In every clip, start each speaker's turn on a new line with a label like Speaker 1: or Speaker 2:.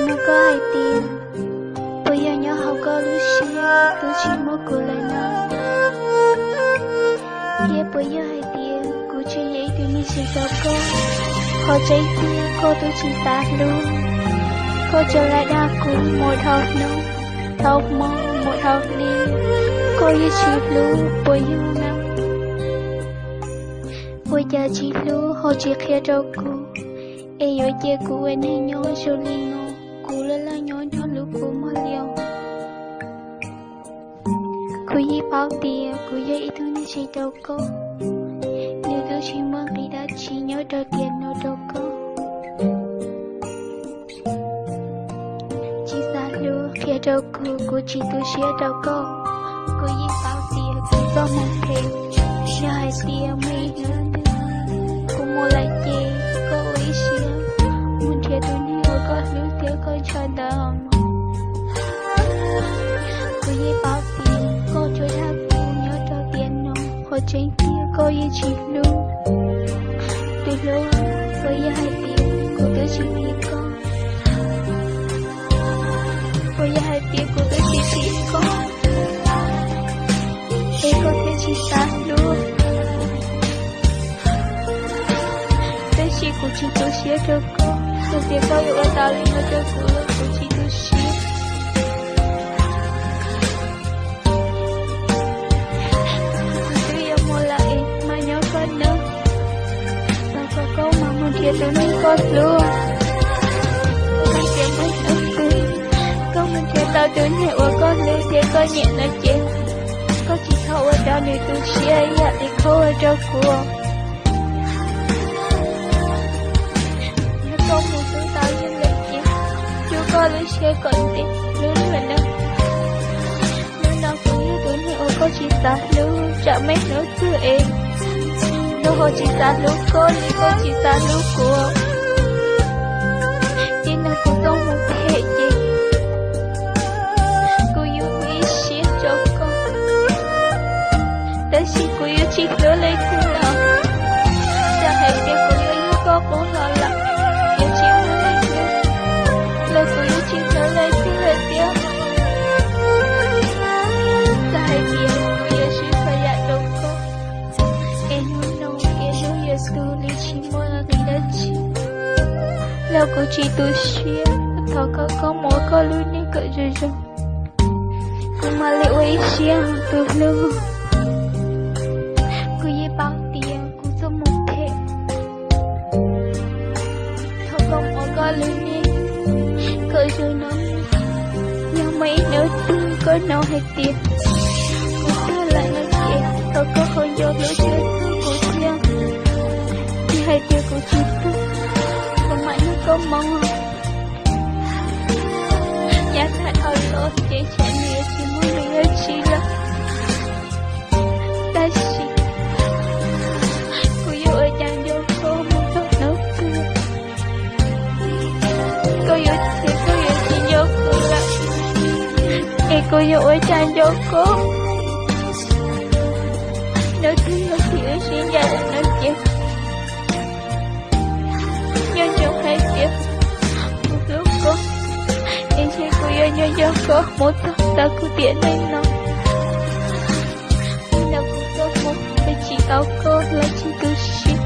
Speaker 1: nó có hai tiền. Bây giờ nhớ học có lúc xí, tôi chỉ một cô lại nó. Giờ bây giờ hai tiền, cô chỉ dễ tôi như sự đâu có. Họ cháy tiền, cô tôi chỉ ta luôn. Cô trở lại đa cũng một học nông, học mong một học đi. Cô như chỉ luôn, bây giờ năm. Bây giờ chỉ luôn, họ chỉ khía cho cô. Ê yo che cô ấy này nhớ cho linh ngô. Cô là nhớ cho lúc cô mất liều. Cô yi bao tiền, cô yi ít thứ như chỉ đâu có. Nếu tôi chỉ mong khi đã chỉ nhớ cho tiền nó đâu có. Chỉ xa lưu khía cho cô chỉ tôi xía đâu có. Cô yi bao tiền, cô có một thêm. Nhớ hai tiền mấy nữa. Cô mua lại chê, cô ấy xía. Muốn thiệt tôi nhiều có lúc tiếc con cho đầm. Cô yi bao tiền, cô cho thác cô nhớ cho tiền nó. Cô trên kia cô yi chỉ luôn. Từ lúc cô yi hai tiền, cô tôi chỉ biết con. Cô yi hai tiền, cô tôi chỉ biết con. Ê cô thấy chỉ xa luôn. Tôi chỉ cô chỉ tôi xía cho cô. Tôi biết có yêu ở tao lên nó cho cô chỉ tôi xía. Tôi yêu mua lại mà nhớ con nữa. Tao có câu mà muốn thiệt tôi nên có luôn. Mình thiệt mới ức tôi. Câu mình thiệt tao tôi nhẹ ở con lưu thiệt có nhẹ nó chết. Có chỉ thâu ở đó nếu tôi xía dạ thì khâu ở cho cô. Nhớ con một tôi tao như lấy chết. Chú có lưu xía còn tiếc lưu mình đâu. Lưu nào cũng như tôi nhẹ có chỉ ta lưu chả mấy nữa thứ em. Lưu họ chỉ ta lưu cô lưu cô chỉ ta lưu cô. Chỉ là cô không một thể gì. Cô yêu quý xía cho con. Đã xin cô yêu chỉ nhớ lấy thứ nào. Đã hãy biết cô yêu có bố lo lắng. Yêu chỉ nhớ lấy thứ. Lời cô yêu chỉ nhớ lấy thứ là tiếc. Đã hãy biết cô yêu chỉ phải dạy đâu có. Em muốn nông em yêu yêu tu lý chỉ mua là người đã chỉ. Là cô chỉ tu xuyên. Thọ có mỗi có lưu nên cỡ rồi rồi. Cô mà liệu ấy xuyên từ lưu. Cô yi bao tiền, cô cho một thể. Thọ không có lưu nên cỡ rồi nó. Nhưng mấy nữa tôi có nào hết tiền. Cô đưa lại nó tiền. Thọ có không vô lối chơi tôi cô tiền. Thì hai tiền cô chỉ tôi. Còn mãi nó có mong. Giá thật hơi tốt chỉ chạy nghĩa chỉ muốn đi ở chỉ là. Ta chỉ. Cô yêu ở chàng vô cô muốn tốt nữa cười. Cô yêu chỉ vô cô là. Ê cô yêu ở chàng vô cô. Nói thứ nó chỉ ở xin gia đình nó chết. Nhưng trong hai chết. Một lúc cô. Em sẽ cô yêu nhớ cho cô. Một thật ta cô tiện lên nó. Nhưng nào cô tốt một. Tôi chỉ áo cô là chỉ tôi xin.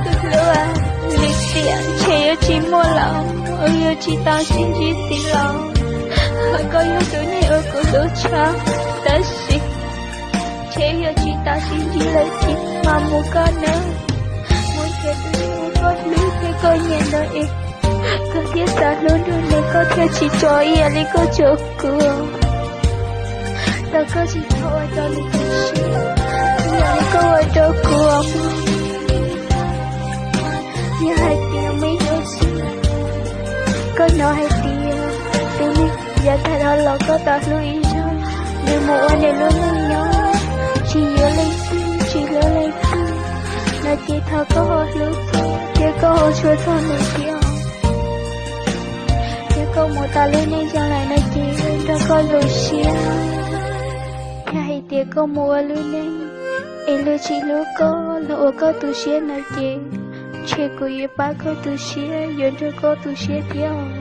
Speaker 1: Tôi lưu à. Lịch tiện chỉ yêu chỉ mua lòng. Yêu chỉ tao xin chỉ tin lòng. Hỏi có yêu tôi này ở cô lưu cha. Ta xin. Chỉ yêu chỉ tao xin chỉ lấy chỉ. Mà mua con nữa. Muốn chết tôi muốn con lưu thế coi nhẹ nó em. Có thiết xa luôn rồi nên có thể chỉ cho ý lý có chỗ cửa. Ta có chỉ thâu ở cho lý có xí. Nhà lý có ở chỗ cửa. Nhà hai tiền mấy đứa xí. Có nó hai tiền. Từ mình giá thật đó là có ta lưu ý cho. Nếu mụ anh để luôn luôn nhớ. Chỉ nhớ lấy tiền, chỉ nhớ lấy tiền. Là chỉ thâu có hồ lưu tiền. Chỉ có hồ chua thâu này tiền. Câu một ta lên nên cho lại nó chỉ cho con lùi xia. Hai tiếng câu mua luôn nên. Em lưu chỉ lưu có lỗ có tu xia nó chỉ. chế của yêu ba có tu xía, yêu cho có tu xía theo.